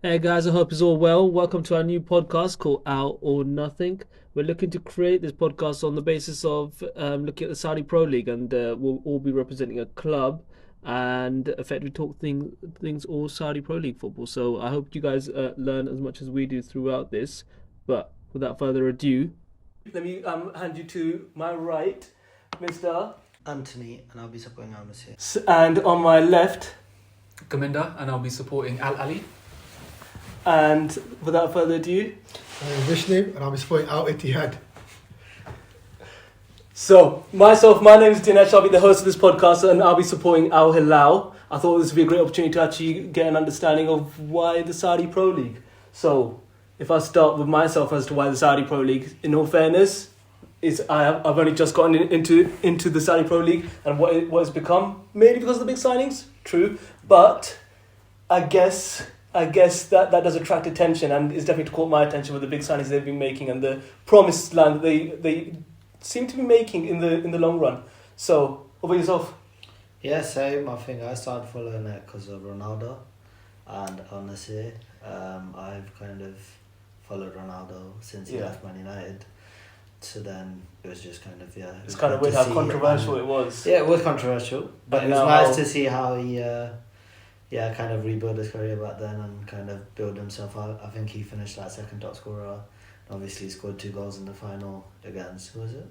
Hey guys, I hope it's all well. Welcome to our new podcast called Out or Nothing. We're looking to create this podcast on the basis of looking at the Saudi Pro League, and we'll all be representing a club and effectively talk things all Saudi Pro League football. So I hope you guys learn as much as we do throughout this. But without further ado, let me hand you to my right, Mr. Anthony, and I'll be supporting Al Nassr. And on my left, Kaminda, and I'll be supporting Al Ali. and without further ado, Vishnu, and I'll be supporting Al Ittihad. So, my name is Dinesh. I'll be the host of this podcast and I'll be supporting Al Hilal. I thought this would be a great opportunity to actually get an understanding of why the Saudi Pro League. So, if I start with myself as to why the Saudi Pro League, in all fairness, I've only just gotten into the Saudi Pro League and what it's become, mainly because of the big signings, true, but I guess that does attract attention and it's definitely caught my attention with the big signings they've been making and the promised land that they seem to be making in the long run. So, over yourself. Yeah, same. I think I started following it because of Ronaldo and Al Nassr. I've kind of followed Ronaldo since he left Man United. So then it was just kind of, it It's was kind of good weird to how see controversial it was. Yeah, it was controversial, but And it was now nice to see how he, kind of rebuild his career back then and kind of build himself out. I think he finished like second top scorer. Obviously, scored 2 goals in the final against, who was it?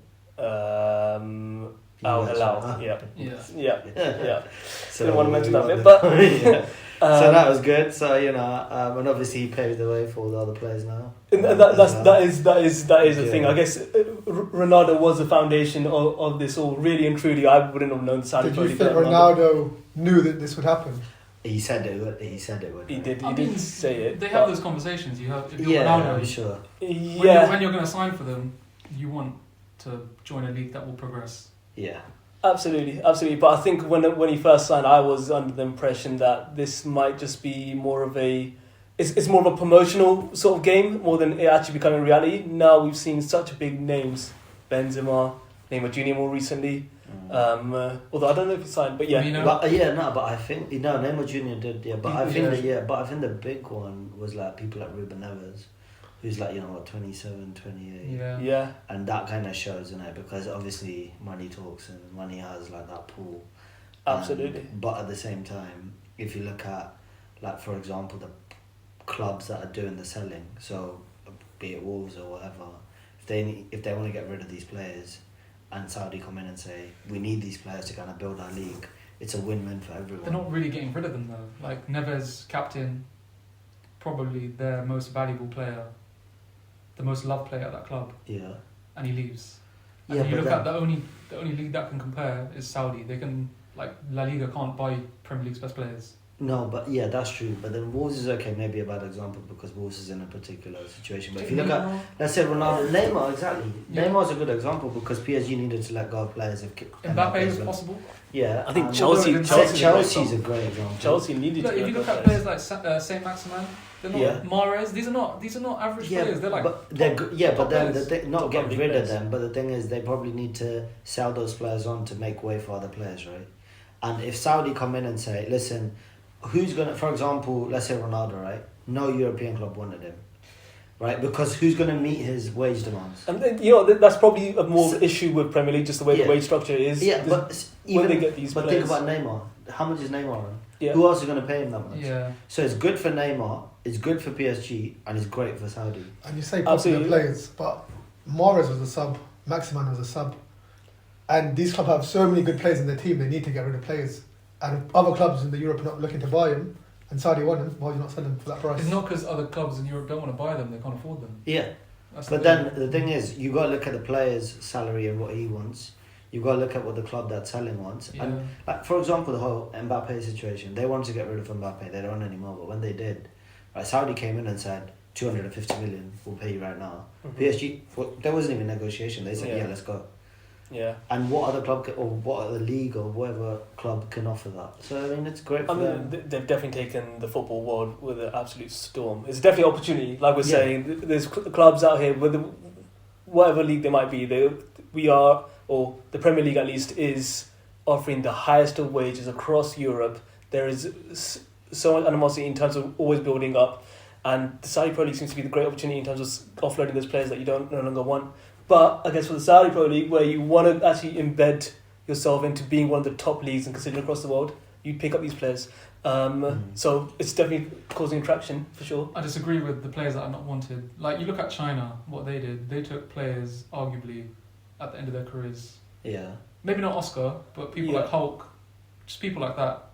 Al US, Hilal. right? Yeah. So Didn't want to mention that we bit, got but yeah. So that was good. So and obviously he paved the way for all the other players now. and that is the thing. Yeah. I guess Ronaldo was the foundation of this all. Really and truly, I wouldn't have known Saudi Did Pro you League think without Ronaldo knew that this would happen? He said it would. He said it would. He did. I He mean, did say it. They but- have those conversations. You have if you're Yeah, Ronaldo, I'm sure. when you're going to sign for them, you want to join a league that will progress. Yeah. Absolutely. But I think when he first signed, I was under the impression that this might just be more of it's more of a promotional sort of game more than it actually becoming reality. Now we've seen such big names, Benzema, Neymar Jr. more recently. Although I don't know if he signed, but yeah. Firmino. But I think Neymar Jr. did, but I think I think the big one was like people like Ruben Neves, who's like 27, 28. Yeah. And that kind of shows, because obviously money talks and money has like that pool. Absolutely. But at the same time, if you look at, like, for example, the clubs that are doing the selling, so be it Wolves or whatever, if they want to get rid of these players, and Saudi come in and say we need these players to kind of build our league, it's a win-win for everyone. They're not really getting rid of them though. Like Neves, captain, probably their most valuable player, the most loved player at that club, Yeah. and he leaves. And Yeah, you but look then- at the only league that can compare is Saudi. They can La Liga can't buy Premier League's best players. No, but yeah, that's true. But then Wolves is okay, maybe a bad example because Wolves is in a particular situation. But if you look at, let's say Ronaldo, Neymar, exactly. Yeah. Neymar's a good example because PSG needed to let go of players. Mbappe is possible. Yeah, I think and Chelsea- Chelsea's a great example. Chelsea needed Look, to if you go look for at players. players like Saint Maximin, they're not Yeah. Mahrez. These are not average players. They're like but they're top- good. Yeah, top but then players. not Top get league rid players. of them. But the thing is, they probably need to sell those players on to make way for other players, right? And if Saudi come in and say, listen, who's gonna, for example, let's say Ronaldo, right? No European club wanted him, right? Because who's gonna meet his wage demands? And then, that's probably a more issue with Premier League, just the way the wage structure is. Yeah, but when even they get these but players. think about Neymar. How much is Neymar on? Yeah. Who else is gonna pay him that much? Yeah. So it's good for Neymar, it's good for PSG, and it's great for Saudi. And you say popular Absolutely. players, but Mahrez was a sub, Maximan was a sub. And these clubs have so many good players in their team, they need to get rid of players. And if other clubs in Europe are not looking to buy them, and Saudi want them, why would you not sell them for that price? It's not because other clubs in Europe don't want to buy them; they can't afford them. Yeah. That's But the then the thing is, you got to look at the player's salary and what he wants. You got to look at what the club that's selling wants. Yeah. And like, for example, the whole Mbappe situation, they wanted to get rid of Mbappe. They don't want anymore. But when they did, right, Saudi came in and said 250 million, we'll pay you right now. PSG, there wasn't even negotiation. They said, Yeah. yeah, let's go. Yeah. And what other club or what other league or whatever club can offer that? So I mean, it's great for I them. mean, they've definitely taken the football world with an absolute storm. It's definitely an opportunity. Like we're Yeah. saying, there's clubs out here, with whatever league they might be, or the Premier League at least, is offering the highest of wages across Europe. There is so much animosity in terms of always building up, and the Saudi Pro League seems to be the great opportunity in terms of offloading those players that you don't no longer want. But I guess for the Saudi Pro League, where you want to actually embed yourself into being one of the top leagues and considered across the world, you pick up these players. So it's definitely causing traction for sure. I disagree with the players that are not wanted. Like, you look at China, what they did. They took players, arguably, at the end of their careers. Yeah. Maybe not Oscar, but people Yeah. like Hulk, just people like that.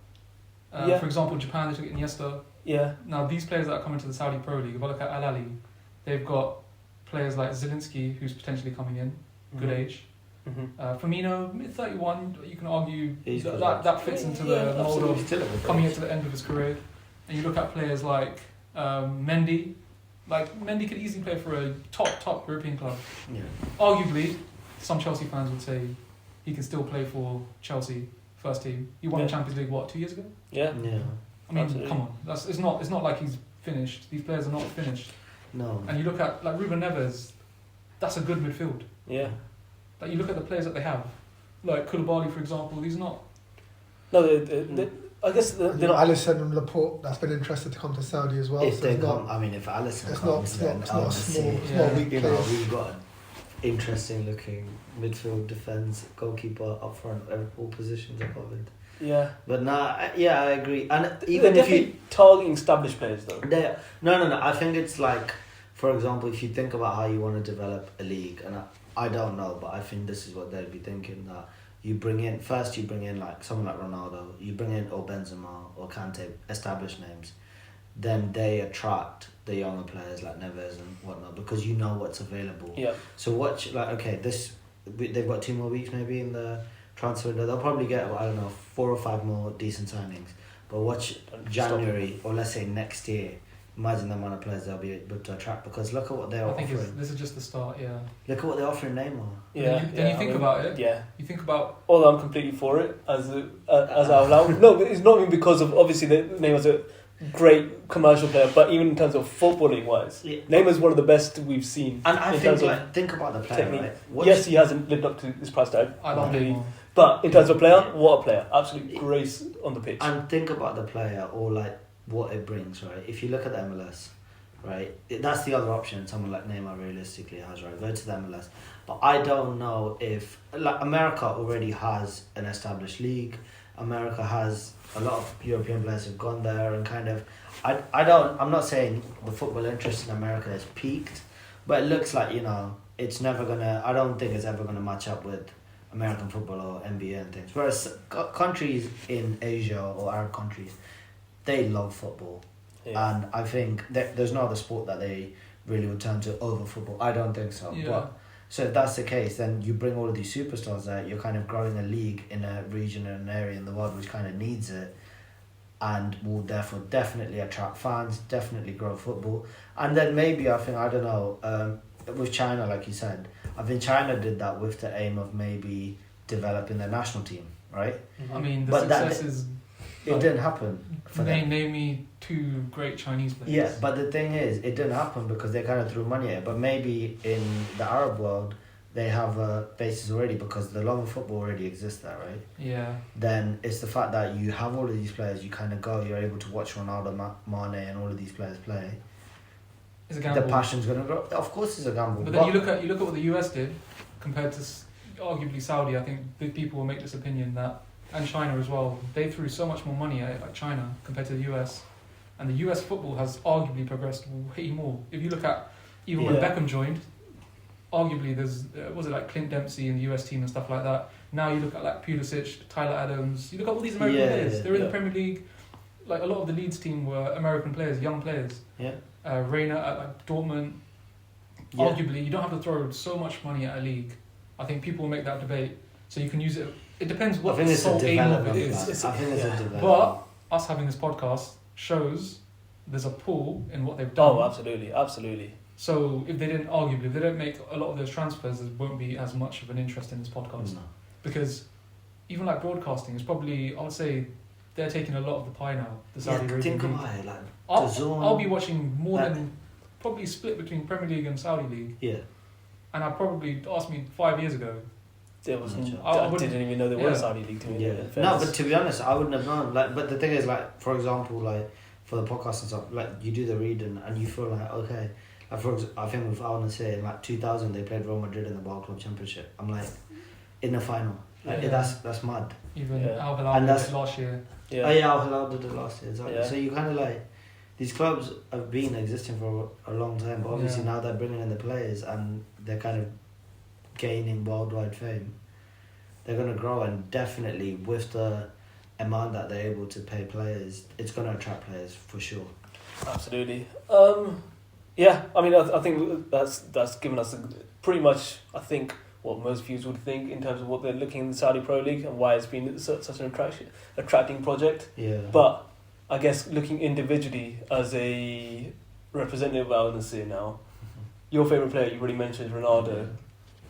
Yeah. For example, Japan, they took Iniesta. Yeah. Now, these players that are coming to the Saudi Pro League, if I look at Al Ahly, they've got players like Zielinski, who's potentially coming in, good age. Mm-hmm. Firmino, mid-31, you can argue He's good. that fits into the mould of Still at the coming base. into the end of his career. And you look at players like Mendy. Like, Mendy could easily play for a top European club. Yeah. Arguably, some Chelsea fans would say he can still play for Chelsea first team. He won the Yeah. Champions League, what, 2 years ago? Yeah. Yeah. I mean, Absolutely. come on. It's not like he's finished. These players are not finished. No. And you look at, like, Ruben Neves, that's a good midfield. Yeah. Like, you look at the players that they have. Like Koulibaly, for example, he's not... No, I guess they're You know, not. Alisson and Laporte, that's been interested to come to Saudi as well. If so they it's come, not, I mean, if Alisson it's comes, then not a obviously, Yeah. weak you know, player. we've got an interesting looking midfield, defence, goalkeeper, up front, all positions are covered. Yeah. But yeah, I agree. And They're even if you, definitely targeting established players though. no, I think it's like, for example, if you think about how you want to develop a league, and I don't know, but I think this is what they'd be thinking, that you bring in like someone like Ronaldo, you bring in or Benzema or Kante, established names, then they attract the younger players like Neves and whatnot, because you know what's available. Yeah. So watch, like, okay, they've got 2 more weeks maybe in the transfer window. They'll probably get, I don't know, 4 or 5 more decent signings. But watch January, or let's say next year, imagine the amount of players they'll be able to attract, because look at what they're I think offering. this is just the start, yeah. Look at what they're offering Neymar. Yeah. Then you think about it. Yeah. You think about... Although I'm completely for it as Al Hilal. No, but it's not even because of obviously Neymar's a great commercial player, but even in terms of footballing wise, Yeah. Neymar's one of the best we've seen. And I in think, terms of like, think about the player, technique. right? Yes, he hasn't lived up to his price tag. I love completely. Neymar. But in terms of player, what a player! Absolute grace on the pitch. And think about the player, or like what it brings, right? If you look at the MLS, right, that's the other option someone like Neymar realistically has, right? Go to the MLS. But I don't know if, like, America already has an established league. America has a lot of European players who've gone there, and kind of, I'm not saying the football interest in America has peaked, but it looks like, you know, it's never gonna, I don't think it's ever gonna match up with American football or NBA and things. Whereas countries in Asia or Arab countries, they love football. Yeah. And I think there's no other sport that they really would turn to over football. I don't think so. Yeah. But, so if that's the case, then you bring all of these superstars there, you're kind of growing a league in a region and an area in the world which kind of needs it, and will therefore definitely attract fans, definitely grow football. And then maybe, I think, I don't know, with China, like you said, I think China did that with the aim of maybe developing their national team, right? I mean, the But that- success is... It didn't happen for them. Name me 2 great Chinese players. Yeah, but the thing is, it didn't happen because they kind of threw money at it. But maybe in the Arab world, they have a basis already, because the love of football already exists there, right? Yeah. Then it's the fact that you have all of these players, you kind of go, you're able to watch Ronaldo, Mane, and all of these players play. It's a gamble. The passion's going to grow. Of course, it's a gamble. But then you look at what the US did compared to arguably Saudi. I think big people will make this opinion that, and China as well, they threw so much more money at it, like China, compared to the US. And the US football has arguably progressed way more. If you look at even when Yeah. Beckham joined, arguably there's was it like Clint Dempsey in the US team and stuff like that. Now you look at like Pulisic, Tyler Adams. You look at all these American players. They're in the Premier League. Like, a lot of the Leeds team were American players, young players. Yeah. Reina at like Dortmund. Yeah. Arguably, you don't have to throw so much money at a league. I think people will make that debate. So you can use it. It depends what I think the it's a sole aim of it development. is. I think it's a Yeah. development. But us having this podcast shows there's a pull in what they've done. Oh, absolutely, absolutely. So if they don't make a lot of those transfers, there won't be as much of an interest in this podcast. No. Because even like broadcasting is probably, I would say, they're taking a lot of the pie now. The Saudi Yeah, Arabian think League. about it, like, I'll, I'll be watching more Like- than probably split between Premier League and Saudi League. yeah. And I probably asked me 5 years ago, there was. I'm not sure. I didn't even know there was a Yeah. Saudi league to me. Yeah. in No, fairness. but to be honest, I wouldn't have known. Like, but the thing is, like, for example, like for the podcast and stuff, like you do the reading and you feel like, okay, like I think with Al Nassr in like 2000 they played Real Madrid in the World Club Championship. I'm like, in the final. Like, Yeah. that's mad. Even Yeah. Al And Hilal did that's- it last year. yeah. Oh yeah, Al Hilal did it last year. Exactly. Yeah. So you kind of like these clubs have been existing for a long time, but obviously Yeah. now they're bringing in the players and they're kind of gaining worldwide fame. They're gonna grow, and definitely with the amount that they're able to pay players, it's gonna attract players for sure. Absolutely. Yeah, I mean, I think that's given us pretty much, I think, what most viewers would think in terms of what they're looking in the Saudi Pro League and why it's been such an attracting project. Yeah. But I guess looking individually as a representative of Al Nassr now, your favourite player you already mentioned, Ronaldo.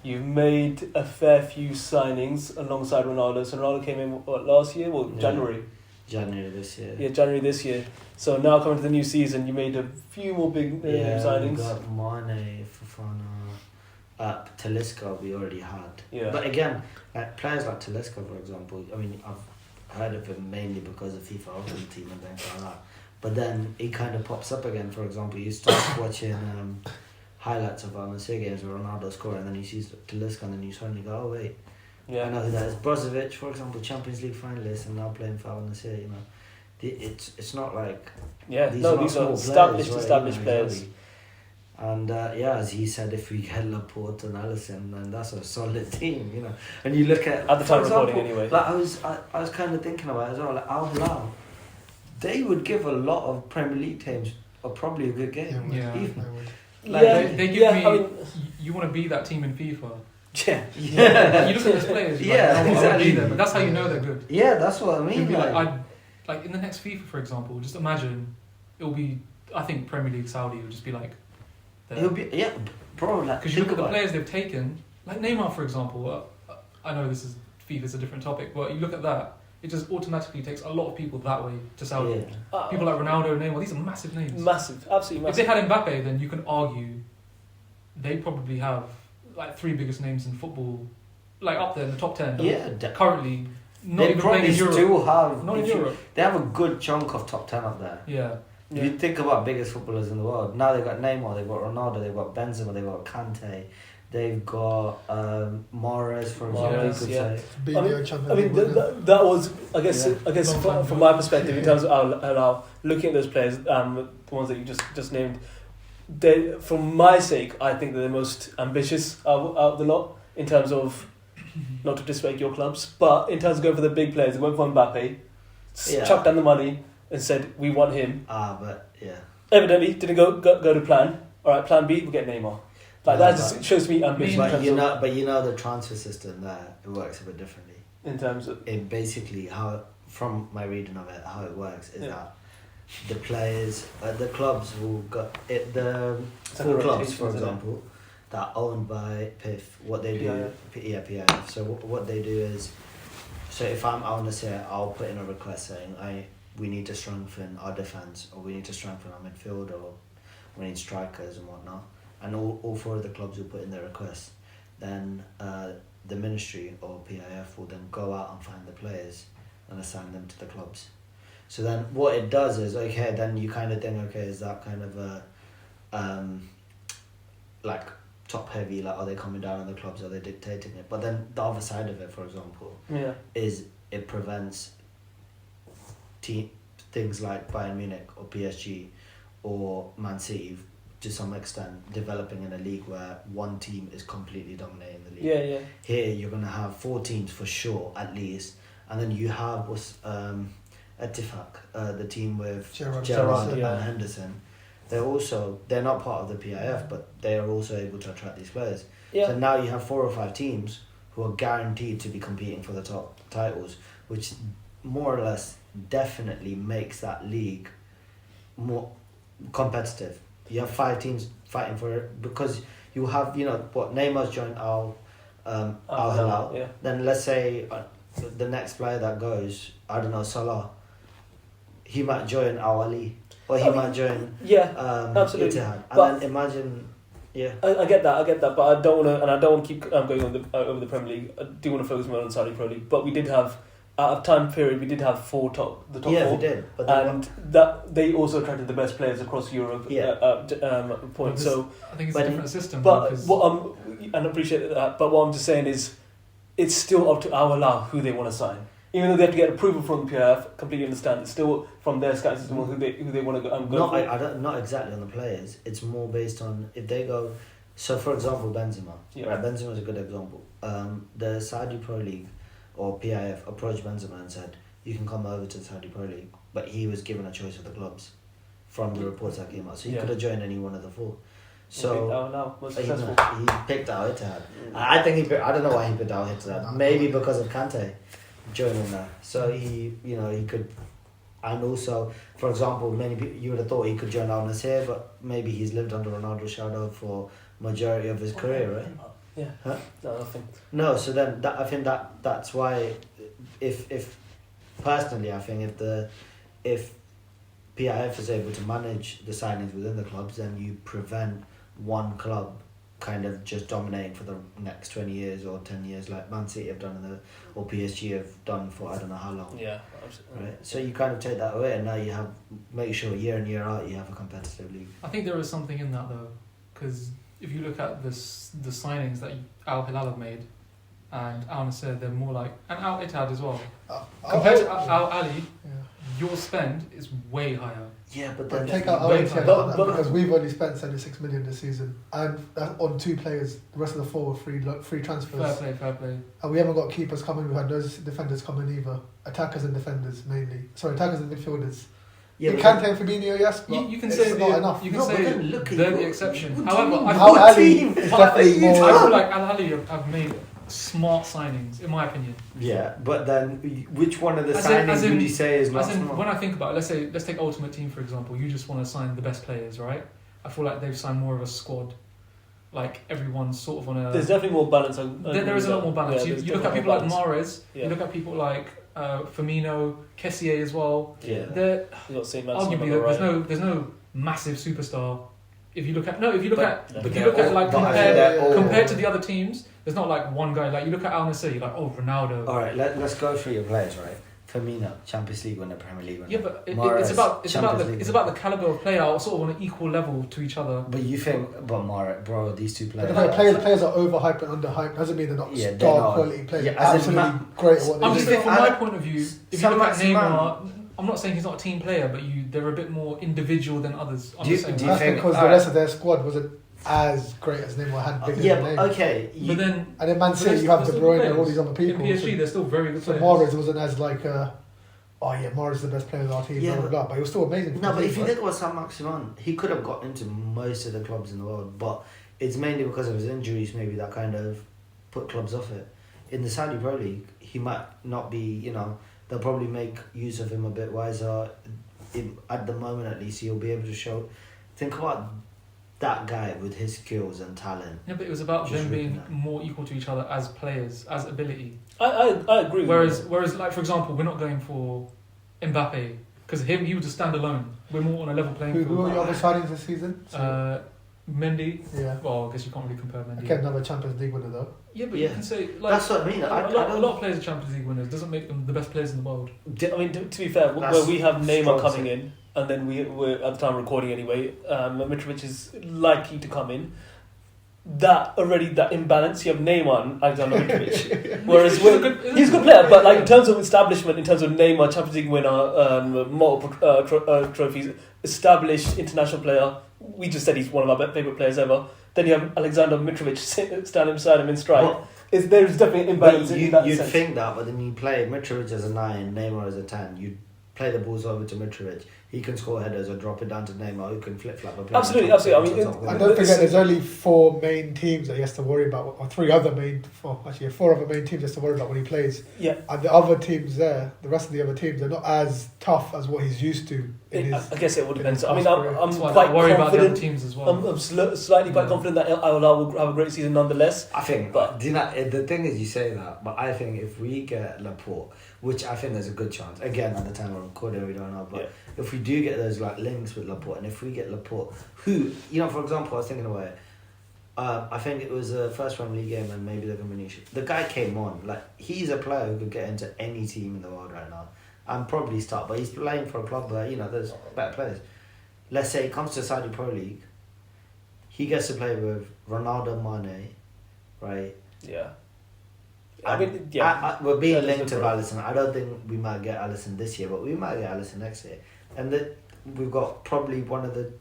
You've made a fair few signings alongside Ronaldo. So Ronaldo came in last year, or Yeah. January? January this year. Yeah, January this year. So now coming to the new season, you made a few more big Yeah, signings. we got Mane, Fofana, Talisca we already had. Yeah. But again, like players like Talisca, for example, I mean, I've heard of him mainly because of FIFA Ultimate Team and things like that. But then he kind of pops up again. For example, you start watching highlights of Al Nassr games where Ronaldo scoring, and then you see Talisca, and then you suddenly go, oh wait, I Yeah. know who that is. Brozovic, for example, Champions League finalist, and now playing for Al Nassr. You know, it's not like Yeah. these No, are not these are small established players, right? established You know, players. exactly. And yeah, as he said, if we get Laporte and Alisson, then that's a solid team, you know. And you look at At the time for of recording, example, anyway. Like I was kind of thinking about it as well. Like Al Hilal, they would give a lot of Premier League teams probably a good game. Yeah. Even. I would. Like, Yeah. They give yeah, me. I mean, You want to be that team in FIFA. yeah. Yeah. You look at those players. You're Yeah, like, no, I would exactly. be them. But that's how you know they're good. Yeah, that's what I You'd mean. be Like, like in the next FIFA, for example, just imagine it'll be. I think Premier League Saudi would just be like. he'll be bro. Like, Because you think look at the about it. players they've taken, like Neymar, for example. I know this is FIFA's a different topic, but you look at that, it just automatically takes a lot of people that way to Saudi. Yeah. People like Ronaldo, Neymar, these are massive names. Massive, absolutely If they massive. had Mbappe, then you can argue they probably have like 3 biggest names in football, like up there in the top 10. Yeah, Currently, not they even playing probably in Europe. still have. Not in if you- Europe. They have a good chunk of top 10 up there. Yeah. If you think about biggest footballers in the world, now they've got Neymar, they've got Ronaldo, they've got Benzema, they've got Kante, they've got Mahrez, for example. Mahrez, you could yeah. say. BBO Champions I mean, League winner. that was, I guess, Yeah. from, Long time from ago. my perspective, in terms of Al, looking at those players, the ones that you just named, they, for my sake, I think they're the most ambitious out of the lot in terms of, not to disrespect your clubs, but in terms of going for the big players, they went for Mbappe, Yeah. chucked down the money and said, we want him. But yeah. Evidently, didn't go to plan. All right, plan B, we'll get Neymar. Like, Yeah, that just shows me ambition in But terms you of, know, the transfer system there, it works a bit differently. in terms of, It basically, how from my reading of it, how it works is Yeah. that the players, the clubs will go, the It's like four a clubs, rotation, for isn't it? example, that are owned by PIF, what they do, PIF. So what they do is, so if I'm Al Nassr, I'll put in a request saying, we need to strengthen our defence, or we need to strengthen our midfield, or we need strikers and whatnot. And all 4 of the clubs will put in their requests. Then the ministry or PIF will then go out and find the players and assign them to the clubs. So then what it does is, okay, then you kind of think, okay, is that kind of a like top heavy, like are they coming down on the clubs, are they dictating it? But then the other side of it, for example, yeah. is it prevents things like Bayern Munich or PSG or Man City to some extent developing in a league where one team is completely dominating the league. Yeah, yeah. Here you're going to have 4 teams for sure at least, and then you have Ettifaq, the team with Gerrard Gerrard yeah. and Henderson. They're not part of the PIF, but they are also able to attract these players. Yeah. So now you have 4 or 5 teams who are guaranteed to be competing for the top titles, which more or less definitely makes that league more competitive. You have 5 teams fighting for it because you have, Neymar's joined Al Hilal. Yeah. Then let's say the next player that goes, I don't know, Salah, he might join Al Ali, or he might join Yeah, absolutely. Ittihad. And But- then imagine Yeah. I get that, but I don't want to, and I don't want to keep going on over the Premier League. I do want to focus more on Saudi Pro League, but we did have at a time period we did have the top Yeah, four, we did. But and that they also attracted the best players across Europe. Yeah. Point. So, I think it's a different system. but because what and I appreciate that. But what I'm just saying is, it's still up to Al Hilal who they want to sign. Even though they have to get approval from the PIF, completely understand. It's still from their scouting system who they want to go not, for. I don't, not exactly on the players. It's more based on if they go. So, for example, Benzema. Yeah. Right, Benzema is a good example. The Saudi Pro League or PIF approached Benzema and said, "You can come over to the Saudi Pro League," but he was given a choice of the clubs from the reports that came out. So he could have joined any one of the four. So most he successful. picked Al Ittihad. I think I don't know why he picked Al Ittihad. Maybe because of Kante joining there. So he could, and also, for example, many people, you would have thought he could join Al Nassr, but maybe he's lived under Ronaldo's shadow for majority of his career, right? Yeah. Huh? No, nothing. No, so then I think that's why, if personally, I think if PIF is able to manage the signings within the clubs, then you prevent one club kind of just dominating for the next 20 years or 10 years like Man City have done or PSG have done for I don't know how long. Yeah, absolutely. Right. So you kind of take that away, and now you have make sure year in year out you have a competitive league. I think there is something in that though, because if you look at the signings that Al Hilal have made, and Al Nassr, they're more like, and Al Ittihad as well. Compared to Al Ali, your spend is way higher. Yeah, but But then take out Way our higher. But- because we've only spent 76 million this season, and that's on 2 players. The rest of the 4 were free transfers. Fair play. And we haven't got keepers coming. We've had no defenders coming either. Attackers and defenders mainly. Sorry, attackers and midfielders. yeah, You but can take Fabinho, yes, but You can it's say not enough. You can No, but say then look at they're your- the exception. what do However, you mean? I Al feel, Ali team? is What definitely are you more. I feel like Al Ali have made smart signings, in my opinion. yeah, but then which one of the As in- signings as in- would you say is not As in, smart? when I think about it, let's take Ultimate Team for example. You just want to sign the best players, right? I feel like they've signed more of a squad. Like everyone's sort of on a. There's definitely more balance. There is a lot more balance. Yeah, you look at people like Mahrez. Yeah. You look at people like Firmino, Kessié as well. Yeah. They're You got Saint Maximin arguably on the right. there's no massive superstar. If you look at But compared they're all- compared to the other teams, there's not like one guy. Like you look at Al Nassr, you're like, oh, Ronaldo. All right, let's go through your players, right? Firmino, Champions League winner, Premier League winner. Yeah, but Mahrez, it's about Champions League it's about the caliber of player, or sort of on an equal level to each other. But you think, but Mahrez, bro, these two But players. the players are overhyped and underhyped. Doesn't mean they're not Yeah, they're star not. quality players. Yeah, They're as in absolutely great at what they I'm do. just saying, from I my don't- point of view, if you Some look at Maximin. Neymar, I'm not saying he's not a team player, but they're a bit more individual than others. I'm Do you- just saying do that. you That's think- because the alright. rest of their squad wasn't as great as Neymar had. Bigger Yeah, than but Neymar. okay. But then And then Man but City, there's- you have there's De still Bruyne players. and all these other people. In PSG, they're still very good So players. Mahrez wasn't as like, Mahrez is the best player on our team, Yeah, blah, blah, blah. But he was still amazing. for No, the but team, if you right? think about Saint Maximin, he could have got into most of the clubs in the world, but it's mainly because of his injuries, maybe that kind of put clubs off it. In the Saudi Pro League, he might not be, they'll probably make use of him a bit wiser. At the moment, at least, he'll be able to show. Think about that guy with his skills and talent. Yeah, but it was about Just them being ripping that. more equal to each other as players, as ability. I agree. Whereas, like for example, we're not going for Mbappe because he was a standalone. We're more on a level playing Who are field. your other signings this season? Mendy. Yeah. Well, I guess you can't really compare Mendy. Again, another Champions League winner though. Yeah, but Yeah. you can say like That's what I mean. a I lot don't- of players are Champions League winners. Doesn't make them the best players in the world. I mean, to be fair, That's where we have Neymar strong coming to- in, and then we're at the time recording anyway, Mitrovic is likely to come in. That imbalance, you have Neymar and Alexander Mitrovic. Whereas He's a good- he's a good player, but like in terms of establishment, in terms of Neymar, Champions League winner, multiple trophies, established international player. We just said he's one of our favourite players ever. Then you have Alexander Mitrovic standing beside him in strike. But- There's definitely an imbalance in that You'd sense. think that, but then you play Mitrovic as a 9, Neymar as a 10. You play the balls over to Mitrovic. He can score headers or drop it down to Neymar, who can flip flap. Absolutely. I mean, And don't forget, there's only 4 main teams that he has to worry about, or 4 other main teams he has to worry about when he plays. Yeah. And the other teams there, the rest of the other teams, they're not as tough as what he's used to. I guess it would depend. his I mean, past I'm career. That's why quite I worry about the other confident. teams as well. I'm slightly quite Yeah. confident that Al will have a great season nonetheless. I think, But- do you know, the thing is, you say that, but I think if we get Laporte, which I think there's a good chance, again, at the time we're recording, we don't know, but Yeah. if we do get those like links with Laporte, and if we get Laporte, who, for example, I was thinking about it, I think it was the first Premier League game and maybe the combination. The guy came on. Like, he's a player who could get into any team in the world right now and probably start. But he's playing for a club where, you know, there's better players. Let's say it comes to Saudi Pro League. He gets to play with Ronaldo, Mane, right? Yeah. We're being That is linked to the pro- Alisson. I don't think we might get Alisson this year, but we might get Alisson next year. And we've got probably one of the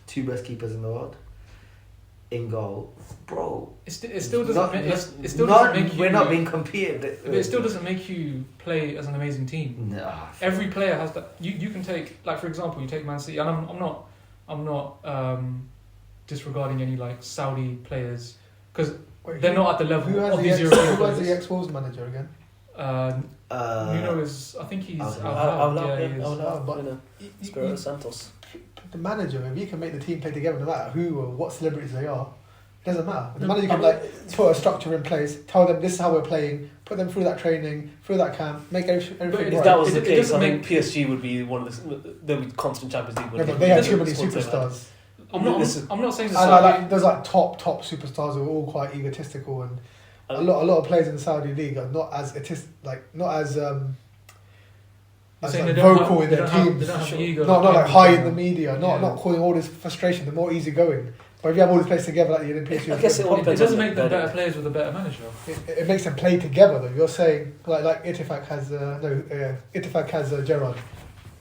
2 best keepers in the world in goal, bro. It still doesn't. Make you. We're not being competed. But it still doesn't make you play as an amazing team. Nah. Every player has that. You can take, like, for example, you take Man City, and I'm not disregarding any like Saudi players because they're not at the level of these European Who was players. the ex-Wolves manager again? Nuno is. I think he's Al out. I'll Yeah, he is. but Espirito Santos. The manager, if you can make the team play together, no matter who or what celebrities they are, it doesn't matter. The manager can put a structure in place, tell them this is how we're playing, put them through that training, through that camp, make everything But If right. that was It the case, doesn't I think PSG would be one of the. They'll be constant Champions League. No, but they have too many Squad they had. superstars. I'm not saying the And Saudi. there's like top superstars who are all quite egotistical, and a lot of players in the Saudi league are not as You're as saying like they don't vocal have- in they their don't have- teams. they don't have the ego Not like like England high do. in the media, Yeah. not causing all this frustration. They're more easygoing. But if you have all these players together like you did in PSG, I guess it all It depends doesn't on make them the- better players with a better manager. it makes them play together though. You're saying like Itifak has Itifak has Gerrard,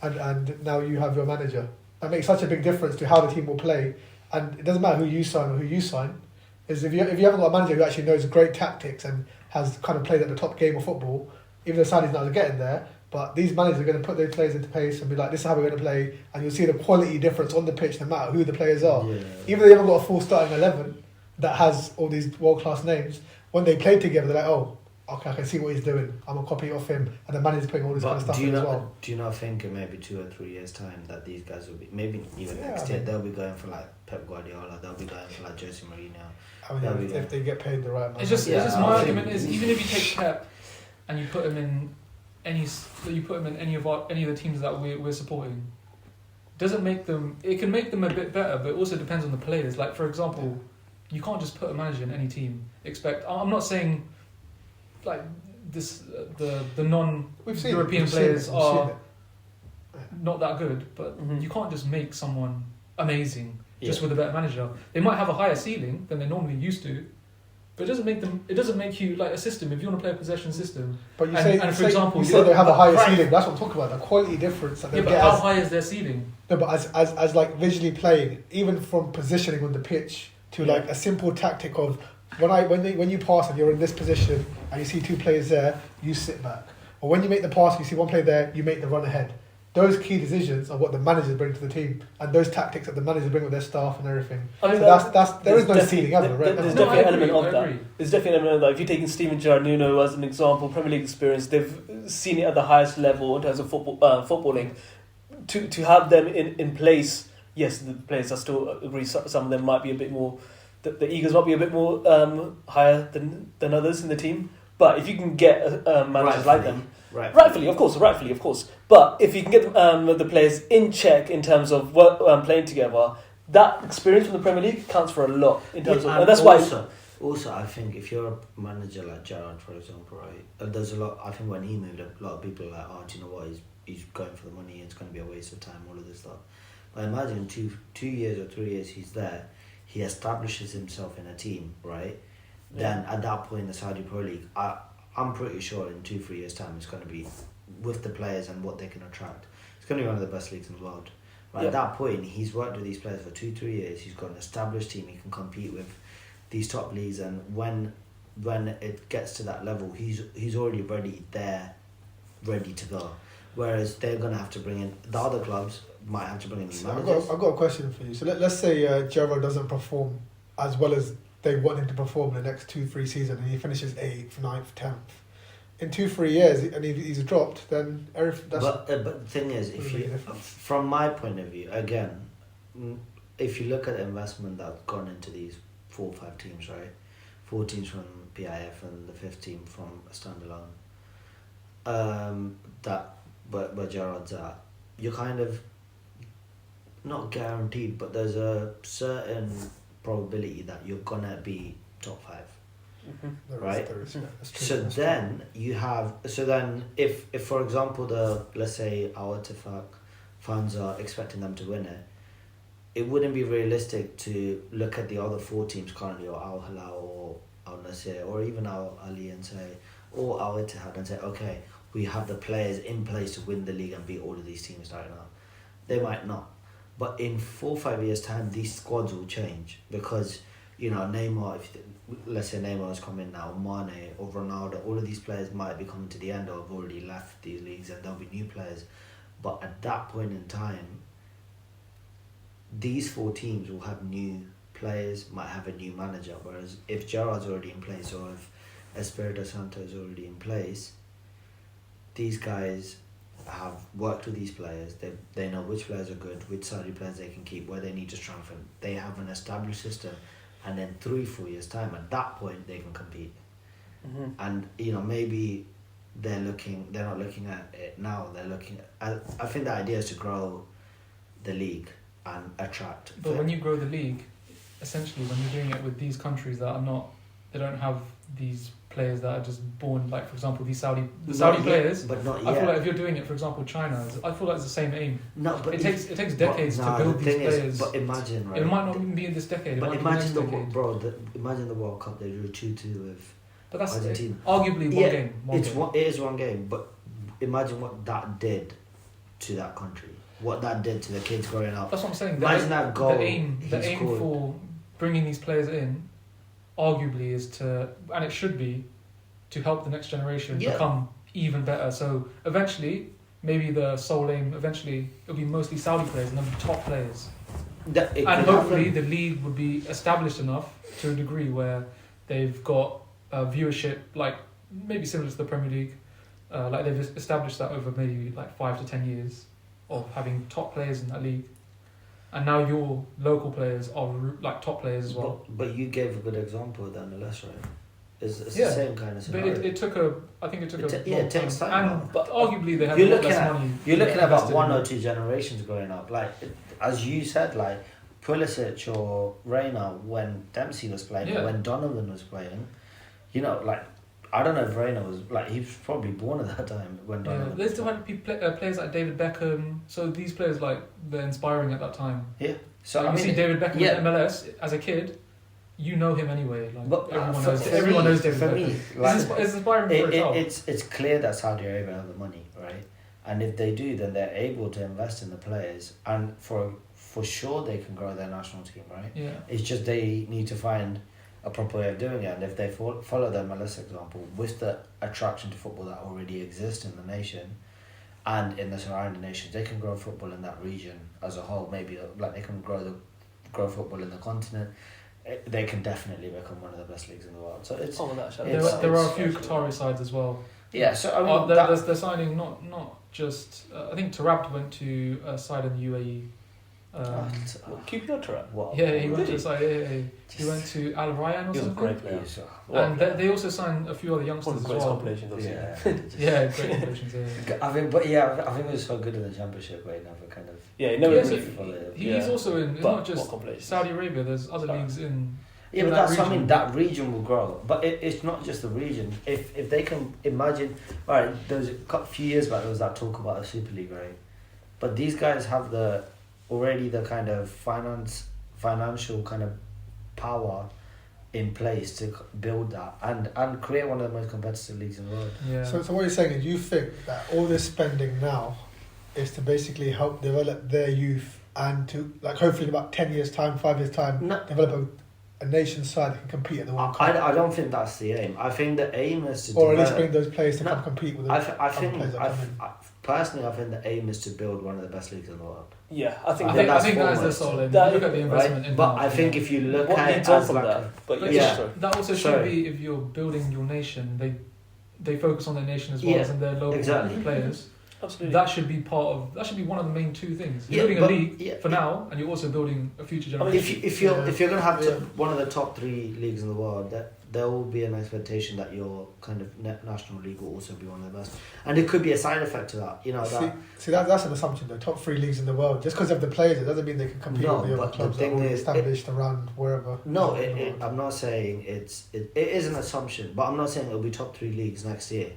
and now you have your manager. That makes such a big difference to how the team will play, and it doesn't matter who you sign or who you sign. Is if you haven't got a manager who actually knows great tactics and has kind of played at the top game of football, even though Saudi's not getting there, but these managers are going to put their players into pace and be like, this is how we're going to play, and you'll see the quality difference on the pitch no matter who the players are. Yeah. Even though they haven't got a full starting 11 that has all these world-class names, when they play together, they're like, oh, okay, I can see what he's doing. I'm going to copy off him. And the manager's putting all this kind of But stuff in as well. do you not think in maybe 2 or 3 years' time that these guys will be, maybe even Yeah, next I year, mean- they'll be going for like Pep Guardiola, they'll be going for like Jose Mourinho. I mean, There we if go. they get paid the right amount. It's just Yeah, my I argument think- is even if you take Pep and you put him in any of the teams that we're supporting, doesn't make them. It can make them a bit better, but it also depends on the players. Like, for example, you can't just put a manager in any team. I'm not saying like this the We've seen it, non-European we've seen players it, we've seen are it. not that good, but Mhm. you can't just make someone amazing just Yeah. with a better manager. They might have a higher ceiling than they normally used to, but it doesn't make them. It doesn't make you like a system. If you want to play a possession system, But you and- say, and you for say, example, you you say got- they have a higher right. ceiling. That's what I'm talking about. The quality difference that they yeah, but get. how As, high is their ceiling? no, but as like visually playing, even from positioning on the pitch to like a simple tactic of when you pass and you're in this position and you see 2 players there, you sit back. Or when you make the pass, you see 1 player there, you make the run ahead. Those key decisions are what the managers bring to the team, and those tactics that the managers bring with their staff and everything. I mean, So there is no there's ceiling ever, right? There's No, definitely I an element agree, of I that. agree. There's definitely an element of that. If you're taking Steven Gerrard Nuno as an example, Premier League experience, they've seen it at the highest level in terms of footballing. To have them in place, yes, the players I still agree. Some of them might be a bit more. The egos might be a bit more higher than others in the team. But if you can get managers like them. Rightfully, of course. But if you can get the players in check in terms of playing together, that experience from the Premier League counts for a lot in terms of, and that's why. Also, I think if you're a manager like Gerrard, for example, right, there's a lot. I think when he moved, a lot of people are like, oh, do you know what? He's going for the money. It's going to be a waste of time. All of this stuff. But imagine in 2 years or 3 years, he's there. He establishes himself in a team, right? Then at that point, the Saudi Pro League, I'm pretty sure in 2-3 years' time, it's going to be with the players and what they can attract. It's going to be one of the best leagues in the world. Right, at that point, he's worked with these players for 2-3 years. He's got an established team. He can compete with these top leagues, and when it gets to that level, he's already ready to go. Whereas they're going to have to bring in the other clubs. Might have to bring in new So managers. I've got a question for you. So let's say Gerrard doesn't perform as well as they want him to perform in the next 2-3 seasons, and he finishes 8th, 9th, 10th. In 2-3 years, and he's dropped, then that's. But the thing is, if you, from my point of view, again, if you look at the investment that's gone into these 4 or 5 teams, right? 4 teams from PIF and the 5th team from standalone. That where Gerrard's at, you're kind of not guaranteed, but there's a certain probability that you're gonna be top 5. Mm-hmm. Right. That's true, So that's then you have. So then, if for example let's say our Tifaq fans are expecting them to win it wouldn't be realistic to look at the other 4 teams currently, or Al Hilal or Al Nasir or even Al Ali and say, or Al Ittihad and say, okay, we have the players in place to win the league and beat all of these teams right now. They might not, but in 4 or 5 years' time, these squads will change because Neymar. Let's say Neymar has come in now, Mane or Ronaldo, all of these players might be coming to the end or have already left these leagues, and there'll be new players. But at that point in time, these 4 teams will have new players, might have a new manager. Whereas if Gerrard's already in place, or if Espirito Santo is already in place, these guys have worked with these players. They know which players are good, which Saudi players they can keep, where they need to strengthen. They have an established system. And then 3-4 years time, at that point they can compete. Mm-hmm. And maybe they're not looking at it now. They're looking at. I think the idea is to grow the league and attract. But when you grow the league, essentially when you're doing it with these countries that are not, they don't have these players that are just born, like for example these Saudi players. But not yet. I feel like if you're doing it, for example, China, I feel like it's the same aim. No, but it takes decades to build these players. But imagine, right? It might not even be in this decade. But imagine imagine the World Cup they drew 2-2 with But that's Argentina. Arguably one game. It is one game, but imagine what that did to that country. What that did to the kids growing up. That's what I'm saying. Imagine that goal. The aim for bringing these players in, arguably, is to, and it should be, to help the next generation become even better. So eventually, maybe the sole aim, it'll be mostly Saudi players and then top players. And hopefully the league would be established enough to a degree where they've got viewership, like maybe similar to the Premier League, like they've established that over maybe like 5 to 10 years of having top players in that league. And now your local players are like top players as well. But you gave a good example with MLS, right? It's the same kind of scenario. But it took a it takes time. But arguably they had you're a lot looking less at, money. You're looking at about 1 or 2 generations growing up. Like, as you said, like Pulisic or Reina when Dempsey was playing, or when Donovan was playing, like, I don't know if Reina was, like, he was probably born at that time when Donovan they still had players like David Beckham. So these players, like, they're inspiring at that time. Yeah. So like, you see David Beckham in MLS as a kid, you know him anyway. Like, but everyone knows David Beckham. It's inspiring for a child. It's clear that Saudi Arabia have the money, right? And if they do, then they're able to invest in the players, and for sure they can grow their national team, right? Yeah. It's just they need to find a proper way of doing it, and if they follow the MLS example with the attraction to football that already exists in the nation and in the surrounding nations, they can grow football in that region as a whole. Maybe like they can grow football in the continent. They can definitely become one of the best leagues in the world. So it's there are a few Qatari sides as well. Yeah, so I mean they're signing not just I think Tarabt went to a side in the UAE. QPR Tarabt? Wow. Yeah, he went to a side. He went to Al Rayyan or something. He was a great player. And they also signed a few other youngsters as well. Compilations, yeah, great compilations. Yeah. I think it was so good in the Championship, but he never kind of. Yeah, he never really followed it. He's also in. It's not just Saudi Arabia. There's other leagues in. Yeah, but that's something that region will grow. But it's not just the region. If they can imagine, all right, there was a few years back there was that talk about a Super League, right? But these guys have already the kind of financial kind of power in place to build that and create one of the most competitive leagues in the world. Yeah. So what you're saying is you think that all this spending now is to basically help develop their youth and to, like, hopefully in about 10 years time, 5 years time, develop a nation side that can compete at the World Cup. I don't think that's the aim. I think the aim is to or at least bring those players to come compete with Personally, I think the aim is to build one of the best leagues in the world. Yeah, I think that is the sole aim. Look at the investment in but I think if you look at it as that also should be, if you're building your nation, they focus on their nation as well as in their local players. Absolutely. That should be one of the main 2 things. You're building a league for now, and you're also building a future generation. If you're gonna have one of the top 3 leagues in the world, there will be an expectation that your kind of national league will also be one of the best, and it could be a side effect to that. You know that. That's an assumption. The top 3 leagues in the world, just because of the players, it doesn't mean they can compete No, with the other but the clubs that thing are already is, established around wherever. No, in the world. I'm not saying it is an assumption, but I'm not saying it'll be top 3 leagues next year.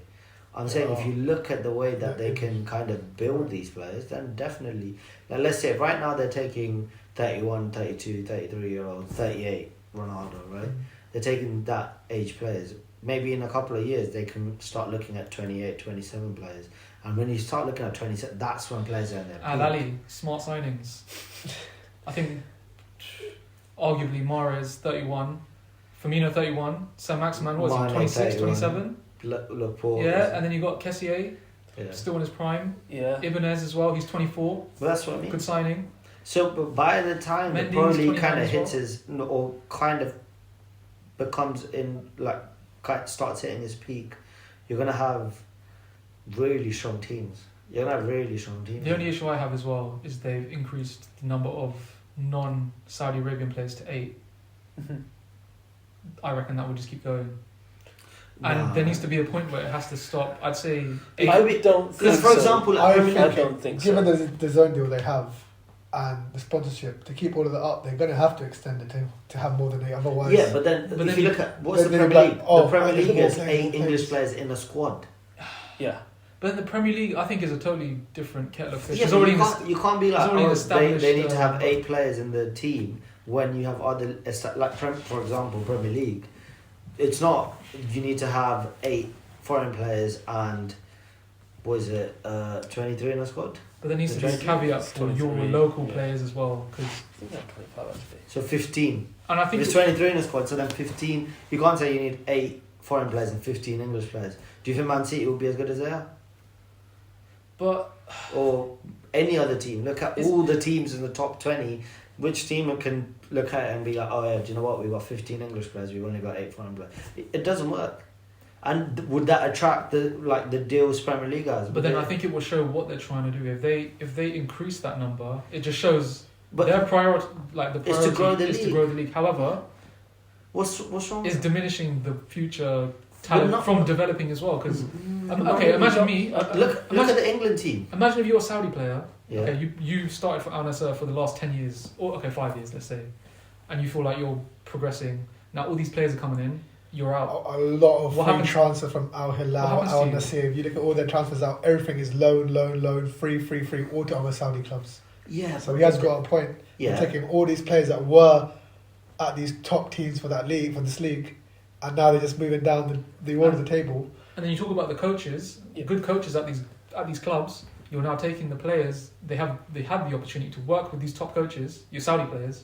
I'm saying if you look at the way that they can kind of build these players, then definitely. Now let's say right now they're taking 31, 32, 33-year-old, 38 Ronaldo, right? They're taking that age players. Maybe in a couple of years they can start looking at 28, 27 players. And when you start looking at 27, that's when players are in their peak. Ali, smart signings. I think arguably Mahrez 31, Firmino 31, Sam Maximan was Mane 26, 31. 27. Laporte. Yeah, and then you got Kessié, Yeah. still in his prime. Yeah. Ibanez as well, he's 24. But that's what I mean. Good signing. So, but by the time the Mendy's Pro League 29 kind of as well. hits his, or kind of becomes in, like, starts hitting his peak, you're going to have really strong teams. You're going to have really strong teams. The only issue I have as well is they've increased the number of non-Saudi Arabian players to 8. I reckon that will just keep going. And Nah. there needs to be a point where it has to stop. I'd say I don't think Because, for so. example, I Premier I League- don't think so. Given the zone deal they have and the sponsorship, to keep all of that up, they're going to have to extend it to have more than 8. Otherwise, yeah, but then But if then you you- look at what's the then Premier they're League? like, oh, the Premier I League think has more 8 players. English players in a squad. Yeah. But the Premier League, I think, is a totally different kettle of fish. Yeah, It's but already you can't be like, already oh, established, they need to have uh, 8 players in the team when you have other, for example, Premier League. It's not, you need to have 8 foreign players and, what is it, 23 in a squad? But there needs to be a 23, caveat for your 23, local yeah. players as well. I think they're 25 actually. So 15. And I think If it's 23 in a squad, so then 15, you can't say you need 8 foreign players and 15 English players. Do you think Man City will be as good as they are? but Or any other team? Look at all the teams in the top 20. Which team can look at it and be like, oh yeah, do you know what? We've got 15 English players. We've only got 8 foreign players. It doesn't work. And would that attract the deals Premier League has? but then I think it will show what they're trying to do. If they increase that number, it just shows But their priority. Like the It's to priority grow the is to league. grow the league. However, what's wrong? is with diminishing the future talent not- from developing as well. Because Mm. okay, imagine me. Look at the England team. Imagine if you're a Saudi player. Yeah. Okay, you started for Al Nassr for the last 10 years, or 5 years, let's say, and you feel like you're progressing. Now all these players are coming in, you're out. a lot of What free happens- transfer from Al Hilal, happens to Al you? Nassr. If you look at all their transfers out, everything is loan, free, all to other Saudi clubs. Yeah. So he has got a point. Yeah. They're taking all these players that were at these top teams for this league, and now they're just moving down the order of the table. And then you talk about the coaches, good coaches at these clubs. You're now taking the players. They have the opportunity to work with these top coaches. Your Saudi players,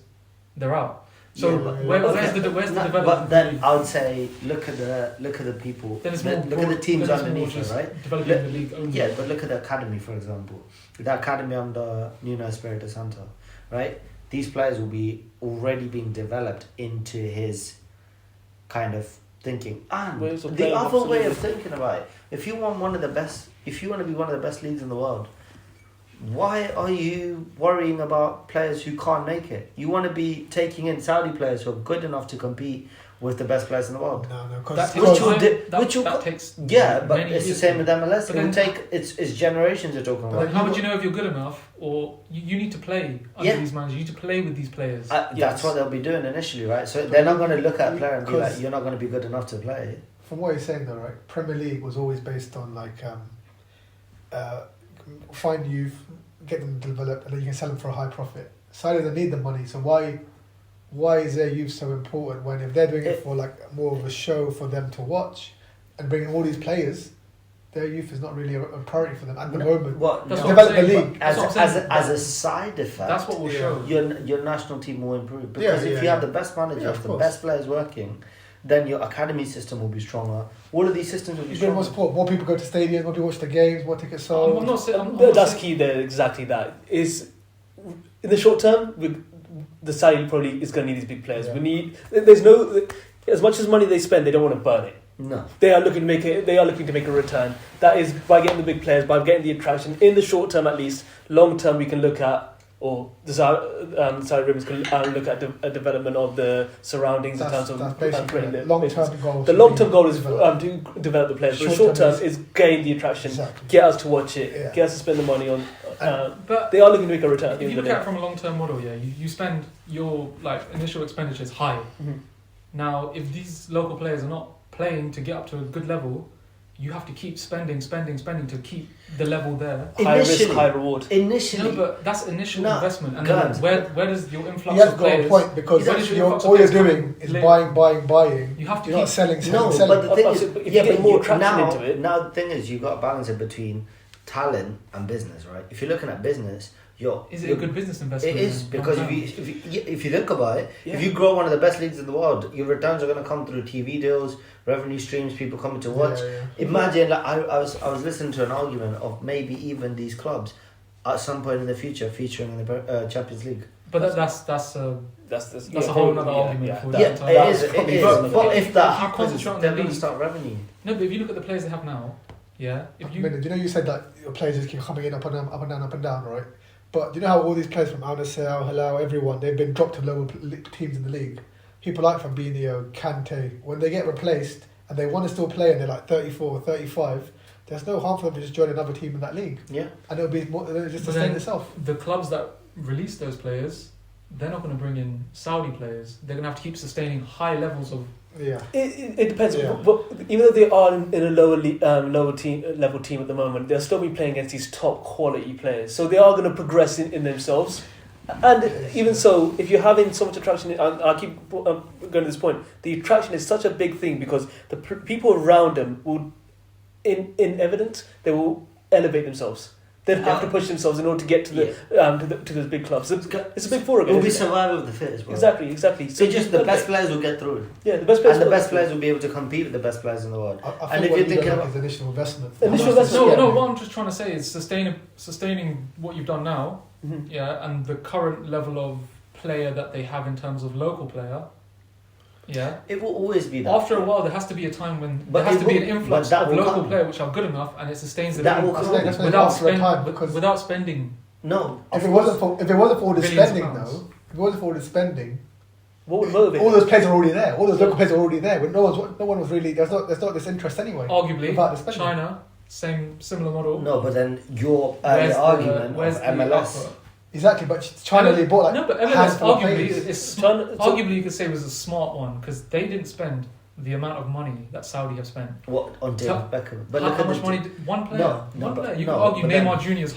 they're out. So Yeah, but- where's the development? But then I would say look at the people. Then it's look more at the teams then it's more underneath just it, right? Developing Look- the league only. Yeah, but look at the academy, for example. The academy under Nuno Espirito Santo, right? These players will be already being developed into his kind of thinking. And Ways of the playing, other way of absolutely. thinking about it, if you want if you want to be one of the best leagues in the world, why are you worrying about players who can't make it? You want to be taking in Saudi players who are good enough to compete with the best players in the world. No, That because takes Which will time. di- That, which will that co- takes Yeah, but many it's the years. same with MLS. But It will then- take it's generations you're talking But about. then how would you know if you're good enough, or you need to play under Yeah. these managers? You need to play with these players. That's Yes. what they'll be doing initially, right? So they're not going to look at a player and be like, Because- "You're not going to be good enough to play." from what you're saying though, right? Premier League was always based on find youth, get them developed, and then you can sell them for a high profit. Saudi doesn't need the money, so why is their youth so important when if they're doing it for like more of a show for them to watch and bringing all these players, their youth is not really a priority for them at the moment. What? That's no, what I'm Develop the saying, league. that's what I'm saying. as a side effect, That's what will Yeah. show. your national team will improve because Yeah, if yeah, you have yeah. the best managers, Yeah, of the course. best players working, then your academy system will be stronger. All of these systems will be You bring more stronger. support, more people go to stadiums, more people watch the games, more tickets sold. I'm not saying. I'm not That's saying- key there, exactly that. Is in the short term, the Saudi Pro League is going to need these big players. Yeah. There's no, as much as money they spend, they don't want to burn it. No. They are looking to make it. They are looking to make a return. That is by getting the big players, by getting the attraction in the short term at least. Long term, we can look at or the Saudi Arabians can look at a development of the surroundings in terms of That's basically creating the the long-term goal. The long-term goal is to develop the players. But the Short-term short-term is gain the attraction, Exactly. get us to watch it, Yeah. get us to spend the money on. But They are looking to make a return. At the if end you of look the at it from a long-term model, yeah, you spend your like initial expenditure is high. Mhm. Now, if these local players are not playing to get up to a good level, you have to keep spending to keep the level there. High risk, Initially- high reward. Initially, No, but that's initial No, investment, and guns. then where does your influx You have of got a players? point because Where does your influx of all you're players doing come is in? buying. You have to You're not keep. selling. no, selling. but the thing Oh, is, so if you yeah, get but more you, traction now, into it- now the thing is, you've got to balance it between talent and business, right? If you're looking at business, Is it a good business investment? It is, then? because Long if you think about it, Yeah. if you grow one of the best leagues in the world, your returns are going to come through TV deals, revenue streams, people coming to watch. Yeah. Imagine, like I was listening to an argument of maybe even these clubs at some point in the future featuring in the Champions League. but that's That's a whole other argument for Yeah, that. it is. probably It is. is. But if that If you happens, concentrate on they're the going to league- start revenue. No, but if you look at the players they have now, yeah, if I you mean, you know, you said that your players just keep coming in up and down, up and down, up and down, right? But do you know how all these players from Al Nassr, Al Hilal, everyone, they've been dropped to lower teams in the league. People like Fabinho, Kante, when they get replaced and they want to still play and they're like 34, 35, there's no harm for them to just join another team in that league. Yeah. And it'll be more, it'll just But sustain then- itself. the clubs that release those players, they're not going to bring in Saudi players. They're going to have to keep sustaining high levels of. Yeah. It depends. Yeah. But even though they are in a lower team level team at the moment, they'll still be playing against these top quality players. So they are going to progress in themselves. And even so, if you're having so much attraction, I keep going to this point. The attraction is such a big thing because the people around them will, in evidence, they will elevate themselves. They have to push themselves in order to get to to those big clubs. It's a big four It will again. be survival of the fittest, bro. Exactly. So just the best players will get through. Yeah, the best players. And the best players will be able to compete with the best players in the world. I And think if what you're you thinking don't about- have is initial investment. Initial That's investment, No, yeah. what I'm just trying to say is sustaining what you've done now, Mhm. yeah, and the current level of player that they have in terms of local player, yeah. It will always be that. After a while, there has to be a time when But there has it to be will- an but influx that of will local come. players which are good enough, and it sustains the That league will That's come. that's when without, after a time spend, because without spending. No. if it wasn't for all the Billions of spending pounds. though, if it wasn't for all the spending, What would motivate? all them? those players are already there. All those local players are already there. But no one was really. There's not this interest anyway. Arguably, Without the spending. China, similar model. No, but then your Where's argument where's of the MLS. output? Exactly, but China only bought like no, but a MLS handful of arguably players. is China- arguably you could say was a smart one because they didn't spend the amount of money that Saudi have spent. What on David Tell- Beckham? But how look at much the money? t- One player. No, one but- player. You no, could argue but then- Neymar Jr.'s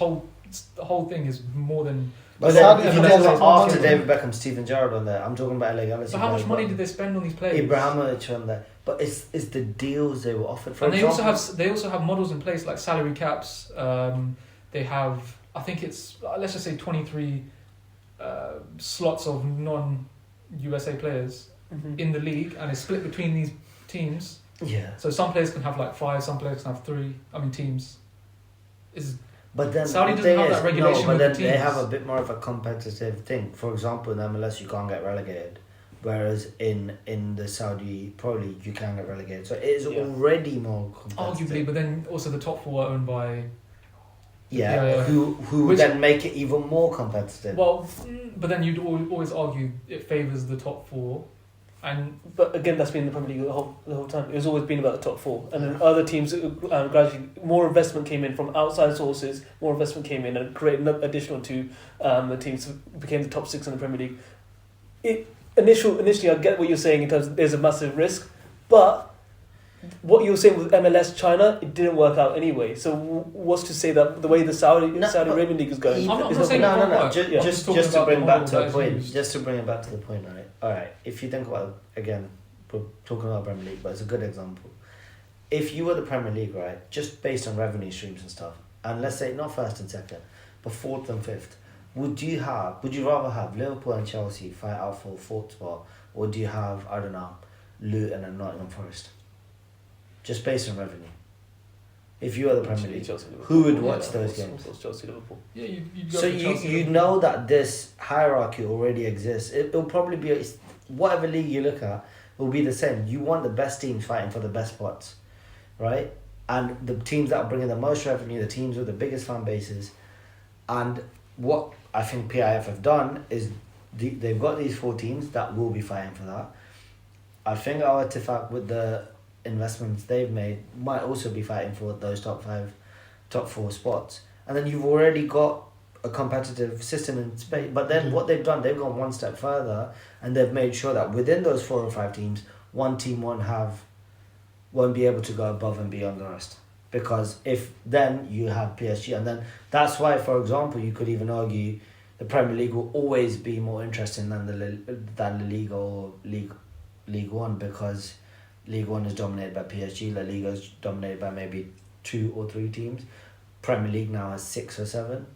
whole thing is more than. But But then Saudi if you has look lots at of after money. David Beckham, Steven Gerrard on there. I'm talking about illegality. So how much money did they spend on these players? Ibrahimovic on there? But it's the deals they were offered. For And example, they also have models in place like salary caps. They have, I think it's, let's just say 23 slots of non-USA players Mhm. in the league, and it's split between these teams. yeah. So some players can have like 5, some players can have 3. I mean teams. Is But then Saudi the doesn't thing have is, that regulation no, but with then the they teams. have a bit more of a competitive thing. For example, in MLS you can't get relegated, whereas in the Saudi Pro League you can get relegated. So it is Yeah. already more competitive. arguably, but then also the top 4 are owned by. Yeah, Yeah, yeah. who Which- then make it even more competitive. Well, but then you'd always argue it favours the top 4, and But again, that's been the Premier League the whole time. It's always been about the top four, and then other teams gradually more investment came in from outside sources. More investment came in and created additional to the teams became the top 6 in the Premier League. Initially, I get what you're saying in terms of there's a massive risk, but what you were saying with MLS China, it didn't work out anyway. So what's to say that the way the Saudi No, Arabian League is going, I'm not is saying gonna- it won't work. Just, Yeah. just, Talking just to about bring the back model to a that is point. used. Just to bring it back to the point, right? All right. If you think about again, we're talking about Premier League, but it's a good example. If you were the Premier League, right, just based on revenue streams and stuff, and let's say not first and second, but fourth and fifth, would you rather have Liverpool and Chelsea fight out for fourth spot, or do you have, I don't know, Luton and Nottingham Forest? Just based on revenue. If you are the Premier League, Chelsea, Liverpool. who would Yeah, watch of those course, games? of course, Chelsea, Liverpool. yeah, you'd go So for Chelsea, you Liverpool. know that this hierarchy already exists. It'll probably be whatever league you look at, it will be the same. You want the best teams fighting for the best spots, right? And the teams that are bringing the most revenue, the teams with the biggest fan bases, and what I think PIF have done is they've got these 4 teams that will be fighting for that. I think our Tifak with the investments they've made might also be fighting for those top 4 spots. And then you've already got a competitive system in Spain. But then what they've done, they've gone one step further and they've made sure that within those 4 or 5 teams, one team won't be able to go above and beyond the rest. Because if then you have PSG, and then that's why, for example, you could even argue the Premier League will always be more interesting than the Liga or League One, because League One is dominated by PSG, La Liga is dominated by maybe 2 or 3 teams. Premier League now has 6 or 7.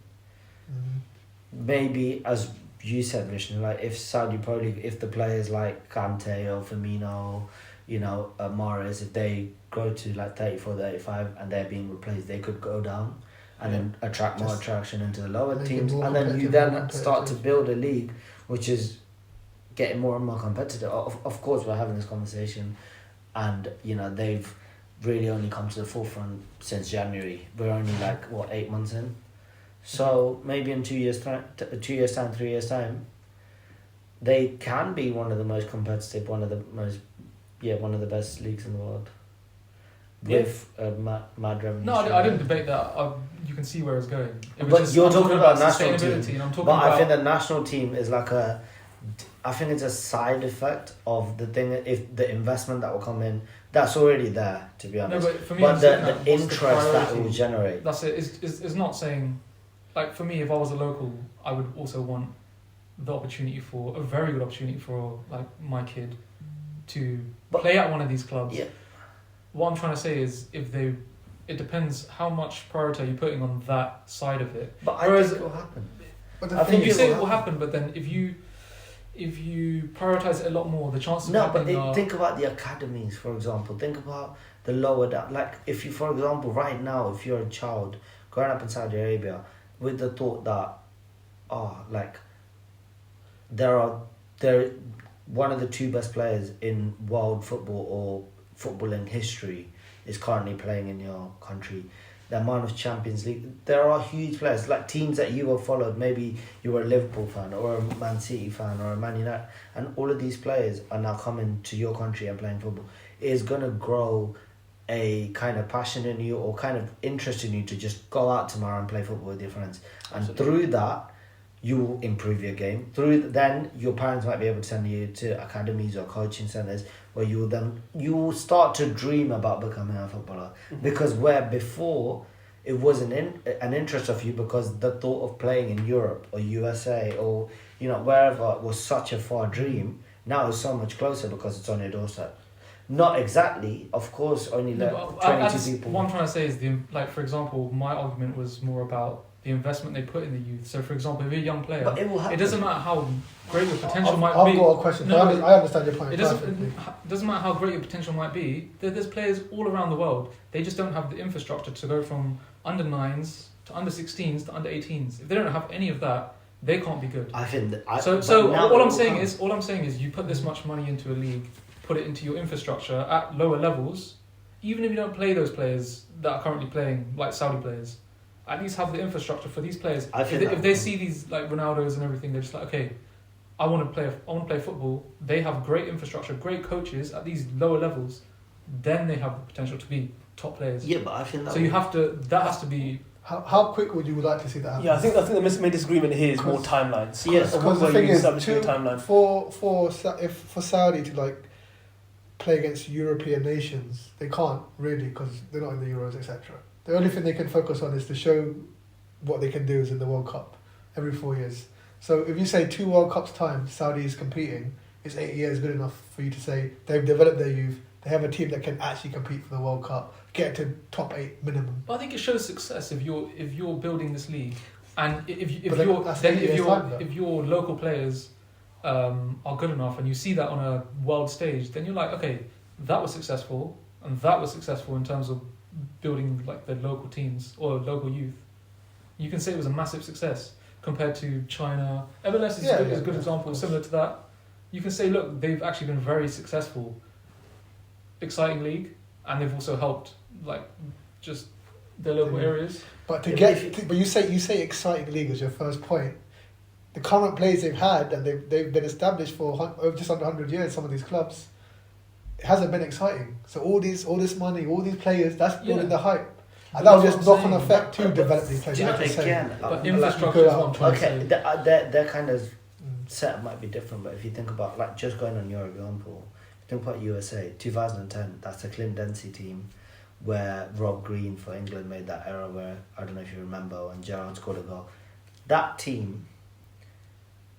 Maybe, as you said, Vishnu, like if Saudi Pro League, if the players like Kante or Firmino, Mahrez, if they go to like 34, 35 and they're being replaced, they could go down and then attract more attraction into the lower teams, and then you then start to build a league which is getting more and more competitive. Of course, we're having this conversation, and they've really only come to the forefront since January. We're only 8 months in, so maybe in 2 years time, 3 years time, they can be one of the most competitive, one of the best leagues in the world. With mad revenue. No, I didn't debate that. You can see where it's going. But you're talking about national team. And I'm talking but about, I think the national team is I think it's a side effect of the thing. If the investment that will come in, that's already there, to be honest. No, but for me, the interest that it will generate. That's it. It's not saying, for me, if I was a local, I would also want the opportunity for a very good opportunity for my kid to play at one of these clubs. Yeah. What I'm trying to say is, it depends how much priority you're putting on that side of it. But I think it will happen. But I think you say it will happen, but then if you prioritize it a lot more, the chances of happening are... think about the academies, for example. Think about the lower down. If you, for example, right now, if you're a child growing up in Saudi Arabia with the thought that, they're one of the 2 best players in world football or footballing history is currently playing in your country. The amount of Champions League, there are huge players, teams that you have followed. Maybe you were a Liverpool fan or a Man City fan or a Man United, and all of these players are now coming to your country and playing football. It is going to grow a kind of passion in you or kind of interest in you to just go out tomorrow and play football with your friends. And through that, you will improve your game. Then your parents might be able to send you to academies or coaching centres where you will start to dream about becoming a footballer. Mm-hmm. Because where before it wasn't an interest of you, because the thought of playing in Europe or USA or wherever was such a far dream, now it's so much closer because it's on your doorstep. Not exactly, of course, only 22 people. What I'm trying to say is, for example, my argument was more about the investment they put in the youth. So, for example, if you're a young player, but it doesn't matter how great your potential might be. I've got a question. I understand your point. It doesn't matter how great your potential might be. There's players all around the world. They just don't have the infrastructure to go from under 9s to under 16s to under 18s. If they don't have any of that, they can't be good. I think that. So all I'm saying is you put this much money into a league, put it into your infrastructure at lower levels. Even if you don't play those players that are currently playing, like Saudi players, at least have the infrastructure for these players. If they see these Ronaldos and everything, they're just okay, I want to play football. They have great infrastructure, great coaches at these lower levels. Then they have the potential to be top players. Yeah, but I think that. So you have to. That has to be. How quick would you like to see that happen? Yeah, I think the main disagreement here is more timelines. Yes, because the thing is, timeline. for Saudi to play against European nations, they can't really because they're not in the Euros, etc. The only thing they can focus on is to show what they can do is in the World Cup every 4 years. So if you say 2 World Cups time, Saudi is competing, is 8 years good enough for you to say they've developed their youth, they have a team that can actually compete for the World Cup, get to top 8 minimum. But I think it shows success if you're building this league, and if your local players are good enough, and you see that on a world stage, then you're like, okay, that was successful, and that was successful in terms of building the local teams or local youth. You can say it was a massive success compared to China. MLS is a good example, similar to that. You can say, look, they've actually been very successful, exciting league, and they've also helped just their local areas. But but you say exciting league as your first point. the current players they've had, and they've been established for just under 100 years, some of these clubs, it hasn't been exciting. So all this money, all these players, that's building the hype. And that will just knock on effect to develop these players. Do you know, like you say. again, But like, infrastructure is what I'm trying to okay, say. their kind of setup might be different, but if you think about, like, just going on your example, think about USA, 2010, that's the Clint Dempsey team where Rob Green for England made that error where, I don't know if you remember, when Gerrard scored a goal. That team,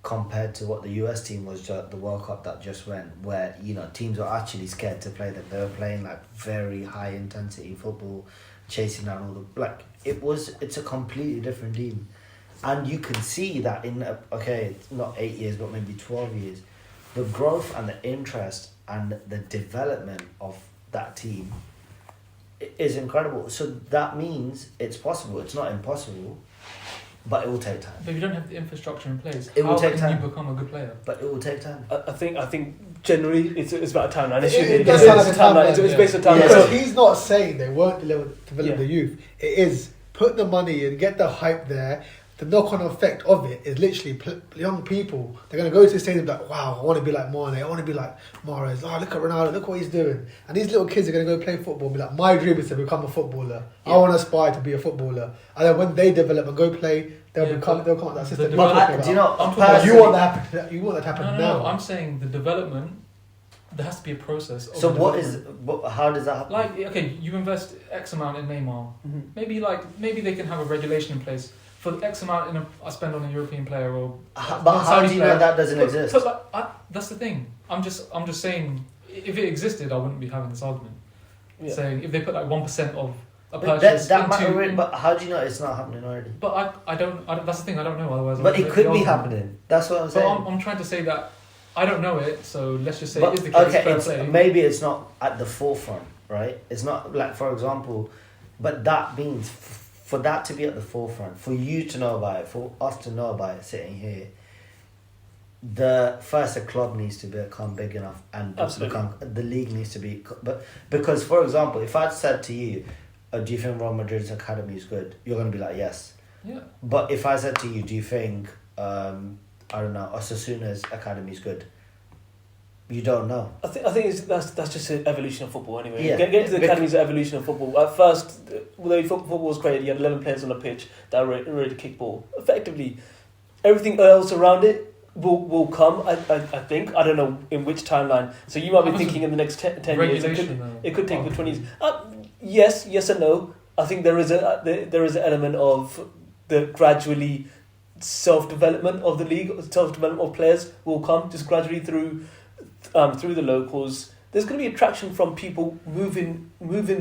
compared to what the US team was, the World Cup that just went, where, you know, teams were actually scared to play them. They were playing, like, very high intensity football, chasing down all the, like, it's a completely different team. And you can see that in, okay, not 8 years, but maybe 12 years, the growth and the interest and the development of that team is incredible. So that means it's possible. It's not impossible, but it will take time. But if you don't have the infrastructure in place, It will take how can time. you become a good player? But it will take time. I think generally it's about a timeline. It does sound like a timeline, It's based on timeline. Yeah. So So, he's not saying they won't develop Yeah. the youth. It is put the money in, get the hype there. The knock-on effect of it is literally young people. They're going to go to the stadium like, wow, I want to be like Mane. I want to be like Mahrez. Oh, look at Ronaldo. Look what he's doing. And these little kids are going to go play football and be like, my dream is to become a footballer. Yeah. I want to aspire to be a footballer. And then when they develop and go play, they'll Yeah, come but up with that system. the But development- do you know, I'm talking But you personally- want that happen. You want that to happen now. No, I'm saying the development. There has to be a process. Of so the what development. is, how does that happen? Like, okay, you invest X amount in Neymar. Mhm. Maybe they can have a regulation in place for X amount I spend on a European player or. But how Saudi do you know player. that doesn't exist? That's the thing. I'm just saying, if it existed, I wouldn't be having this argument. Yeah. Saying if they put like 1% of a But purchase that might into. already, but how do you know it's not happening already? But I don't. That's the thing. I don't know. Otherwise, I But would it make could the be argument. happening. That's what I'm But saying. I'm trying to say that I don't know it. So let's just say But, it is the case. okay, fair it's, play. maybe it's not at the forefront, right? It's not like, for example, but that means for that to be at the forefront, for you to know about it, for us to know about it sitting here, the club needs to become big enough and Absolutely. the league needs to be, but because, for example, if I'd said to you, do you think Real Madrid's academy is good? You're going to be like, yes. Yeah. But if I said to you, do you think, I don't know, Osasuna's academy is good? You don't know. I think that's just an evolution of football anyway. Yeah. Getting to the academy is an evolution of football. At first, although football was created, you had 11 players on a pitch that were ready to kick ball. Effectively, everything else around it will come, I think. I don't know in which timeline. So you might be thinking in the next 10 years. It could take the 20s. Yes and no. I think there is an element of the gradually self-development of the league, self-development of players will come just gradually through the locals. There's going to be attraction from people moving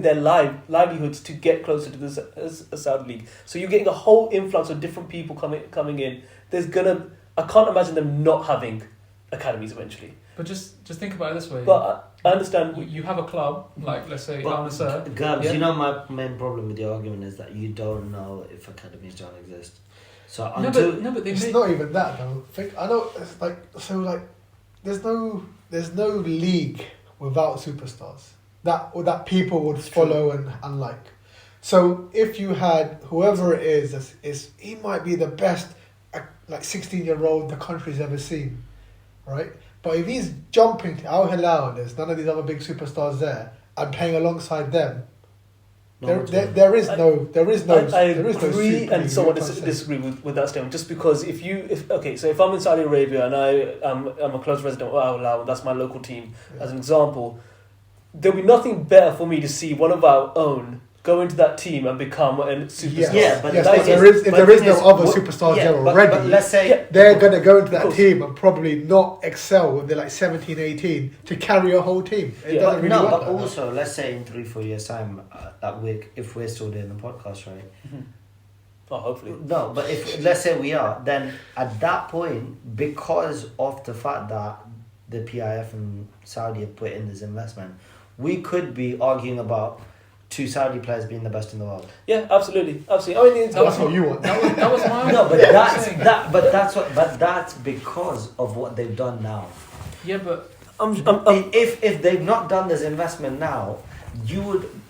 their livelihoods to get closer to the Saudi league. So you're getting a whole influx of different people coming in. I can't imagine them not having academies eventually. But just think about it this way. But I understand. You have a club, like let's say Al Nassr. Gabs, Yeah. you know my main problem with the argument is that you don't know if academies don't exist. So No, until but they It's make. not even that though. I know it's like there's no league without superstars that people would follow and like. So if you had whoever it is he might be the best like 16-year-old the country's ever seen, right? But if he's jumping to Al Hilal and there's none of these other big superstars there and playing alongside them, there is no I agree Super and League, somewhat you know what I'm disagree with that statement. Just because so if I'm in Saudi Arabia and I'm a close resident of Al Hilal, that's my local team, Yeah. as an example, there'll be nothing better for me to see one of our own go into that team and become a superstar. Yeah, but yes, that but is- there is no other what- superstars yeah, there but already. let's say Yeah. They're going to go into that course. team and probably not excel when they're like 17, 18 to carry a whole team. It Yeah. doesn't really no, work but like that. also let's say in 3-4 years time if we're still doing the podcast, right? Oh, hopefully. No, but if let's say we are, then at that point, because of the fact that the PIF and Saudi have put in this investment, we could be arguing about 2 Saudi players being the best in the world. Yeah, absolutely. I mean, That's what you want. That was my. No, but saying. that's because of what they've done now. Yeah, but If they've not done this investment now,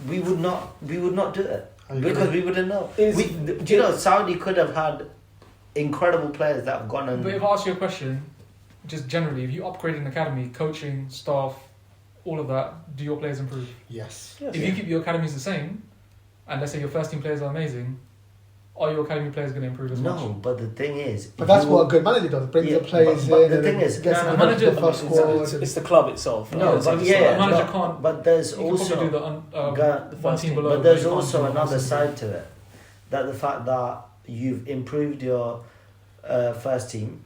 we would not do it. I agree. Because we wouldn't know. Is- Do you know Saudi could have had incredible players that have gone and. But if I ask you a question, just generally, if you upgrade an academy, coaching, staff, all of that, do your players improve? Yes. Yes. If you keep your academies the same, and let's say your first team players are amazing, are your academy players going to improve as much? No, but the thing is, But that's what a good manager does. Brings the players but in. the and thing is, gets the them manager- into the first squad. It's the club itself. No, It's but like yeah, the manager no, can't. but there's You can probably do also the one first team team. below. but there's you can't also do the another first team. side to it, that the fact that you've improved your first team,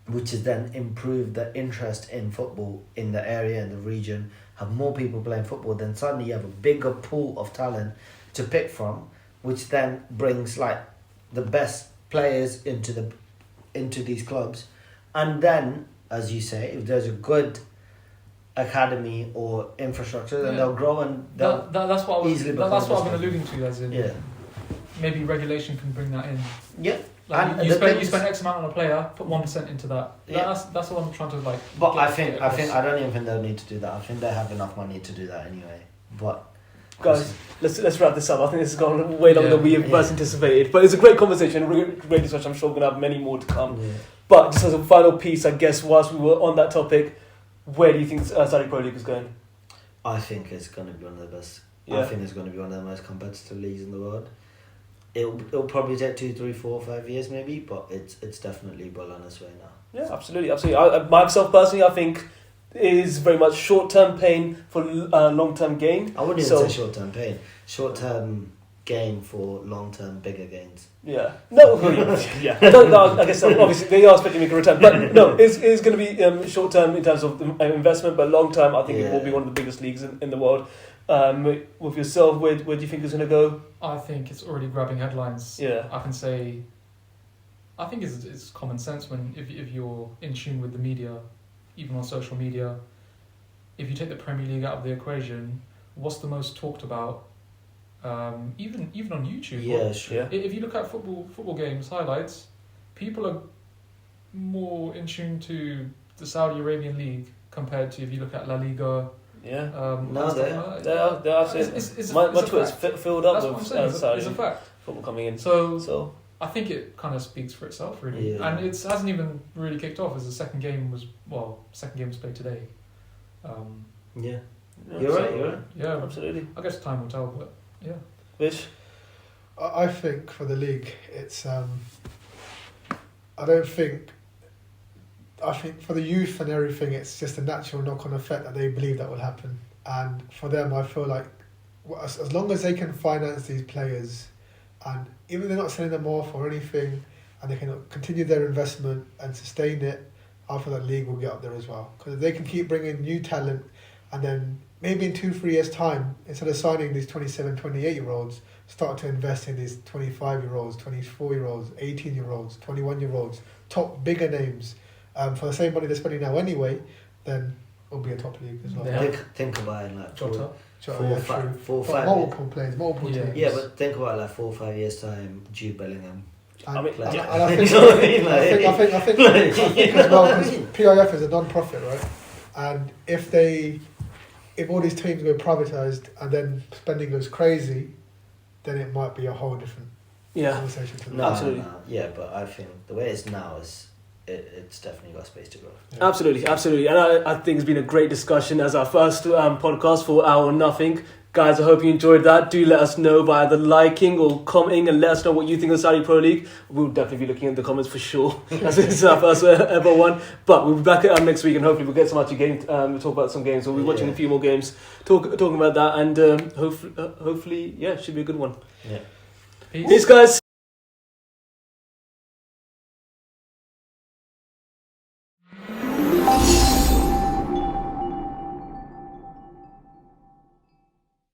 which has then improved the interest in football in the area and the region, have more people playing football, then suddenly you have a bigger pool of talent to pick from, which then brings like the best players into these clubs. And then, as you say, if there's a good academy or infrastructure, then Yeah. they'll grow and they'll That's what I was. easily That's become what I've been this alluding to, as in yeah. maybe regulation can bring that in. Yeah. Like And you the spend thing is- X amount on a player, put 1% into that. Yeah. That's what I'm trying to like. But get- I get think across. I don't even think they'll need to do that. I think they have enough money to do that anyway. But Guys, let's wrap this up. I think this has gone way longer than we Yeah. first anticipated. But it's a great conversation, great discussion. I'm sure we're going to have many more to come. yeah. But just as a final piece, I guess, whilst we were on that topic, where do you think Saudi Pro League is going? I think it's going to be one of the best. Yeah. I think it's going to be one of the most competitive leagues in the world. It'll probably take 2, 3, 4, 5 years maybe, but it's definitely well on its way now. Yeah, absolutely. Myself personally, I think it is very much short-term pain for long-term gain. I wouldn't So- even say short-term pain. Short-term gain for long-term bigger gains. Yeah. No. Yeah. I guess obviously they are expecting to make a return, but no, it's going to be short-term in terms of the investment, but long-term, I think it will be Yeah. one of the biggest leagues in the world. With yourself, where do you think it's going to go? I think it's already grabbing headlines. Yeah. I can say. I think it's common sense when if you're in tune with the media, even on social media. If you take the Premier League out of the equation, what's the most talked about? Even on YouTube. Yeah, sure. Yeah. If you look at football games highlights, people are more in tune to the Saudi Arabian league compared to if you look at La Liga. Yeah. No, and stuff they- like that. They're absolutely. It's My a Twitter's fact. filled up That's what I'm with saying. Saudi It's a fact. football coming in. So So I think it kind of speaks for itself, really. Yeah. And it hasn't even really kicked off as the second game was played today. Yeah. yeah, You're so- right, you're right. Yeah, Absolutely. I guess time will tell, but yeah. Which I think for the league, it's. I think for the youth and everything, it's just a natural knock-on effect that they believe that will happen. And for them, I feel like as long as they can finance these players, and even if they're not selling them off or anything, and they can continue their investment and sustain it, I feel that league will get up there as well. Because if they can keep bringing new talent, and then maybe in 2-3 years' time, instead of signing these 27, 28-year-olds, start to invest in these 25-year-olds, 24-year-olds, 18-year-olds, 21-year-olds, top bigger names, for the same money they're spending now anyway, then it'll be a top league as well. Yeah. Think about it like Jota. So, Four, yeah, five- true. four, But 5 multiple players, multiple Yeah. teams. Yeah, but think about it like 4 or 5 years time, Jude Bellingham. And, I mean, and yeah. I think, You know what I mean? I think as well, because PIF is a non-profit, right? And if all these teams go privatised and then spending goes crazy, then it might be a whole different yeah. conversation to No, Absolutely. no, yeah, but I think the way it's now is it's definitely got space to grow. Yeah. Absolutely, absolutely. And I think it's been a great discussion as our first podcast for Hour or Nothing. Guys, I hope you enjoyed that. Do let us know by either liking or commenting and let us know what you think of Saudi Pro League. We'll definitely be looking at the comments for sure, as this is our first ever one. But we'll be back next week and hopefully we'll get some actual games. We'll talk about some games. We'll be watching a few more games, talking about that, and hopefully, yeah, it should be a good one. Yeah. Peace. Peace, guys.